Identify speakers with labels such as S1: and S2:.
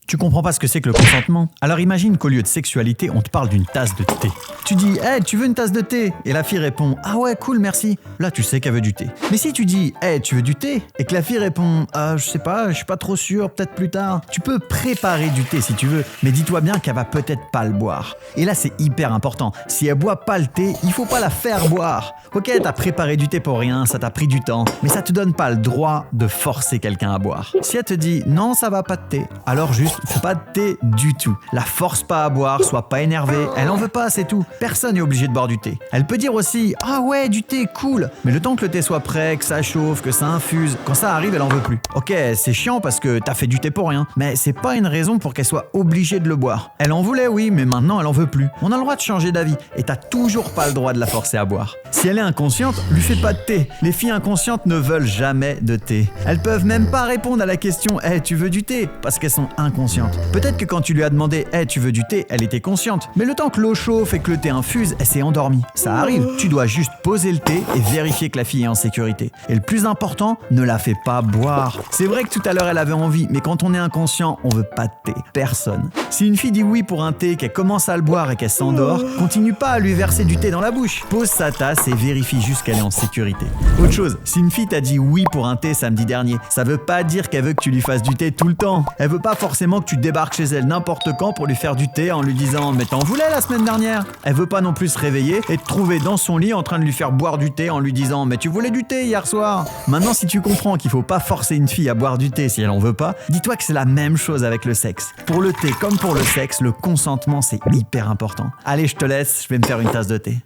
S1: Tu comprends pas ce que c'est que le consentement? Alors imagine qu'au lieu de sexualité, on te parle d'une tasse de thé. Tu dis « Hey, tu veux une tasse de thé ?» Et la fille répond « Ah ouais, cool, merci. » Là, tu sais qu'elle veut du thé. Mais si tu dis « Hey, tu veux du thé ?» et que la fille répond « Je sais pas, je suis pas trop sûr, peut-être plus tard. » Tu peux préparer du thé si tu veux, mais dis-toi bien qu'elle va peut-être pas le boire. Et là, c'est hyper important. Si elle boit pas le thé, il faut pas la faire boire. Ok, t'as préparé du thé pour rien, ça t'a pris du temps, mais ça te donne pas le droit de forcer quelqu'un à boire. Si elle te dit « Non, ça va pas de thé », alors juste fais pas de thé du tout. La force pas à boire, sois pas énervé, elle en veut pas, c'est tout. Personne n'est obligé de boire du thé. Elle peut dire aussi « Ah ouais, du thé, cool !» Mais le temps que le thé soit prêt, que ça chauffe, que ça infuse, quand ça arrive, elle en veut plus. Ok, c'est chiant parce que t'as fait du thé pour rien, mais c'est pas une raison pour qu'elle soit obligée de le boire. Elle en voulait, oui, mais maintenant elle en veut plus. On a le droit de changer d'avis et t'as toujours pas le droit de la forcer à boire. Si elle est inconsciente, lui fais pas de thé. Les filles inconscientes ne veulent jamais de thé. Elles peuvent même pas répondre à la question « Hey, tu veux du thé ?» parce qu'elles sont inconscientes. Peut-être que quand tu lui as demandé « Hey, tu veux du thé ?» elle était consciente. Mais le temps que l'eau chauffe et que le thé infuse, elle s'est endormie. Ça arrive. Tu dois juste poser le thé et vérifier que la fille est en sécurité. Et le plus important, ne la fais pas boire. C'est vrai que tout à l'heure elle avait envie, mais quand on est inconscient, on veut pas de thé. Personne. Si une fille dit oui pour un thé, qu'elle commence à le boire et qu'elle s'endort, continue pas à lui verser du thé dans la bouche. Pose sa tasse et vérifie juste qu'elle est en sécurité. Autre chose, si une fille t'a dit oui pour un thé samedi dernier, ça veut pas dire qu'elle veut que tu lui fasses du thé tout le temps. Elle veut pas forcément que tu débarques chez elle n'importe quand pour lui faire du thé en lui disant « Mais t'en voulais la semaine dernière ?» Elle veut pas non plus se réveiller et te trouver dans son lit en train de lui faire boire du thé en lui disant « Mais tu voulais du thé hier soir ?» Maintenant, si tu comprends qu'il faut pas forcer une fille à boire du thé si elle en veut pas, dis-toi que c'est la même chose avec le sexe. Pour le thé comme pour le sexe, le consentement c'est hyper important. Allez, je te laisse, je vais me faire une tasse de thé.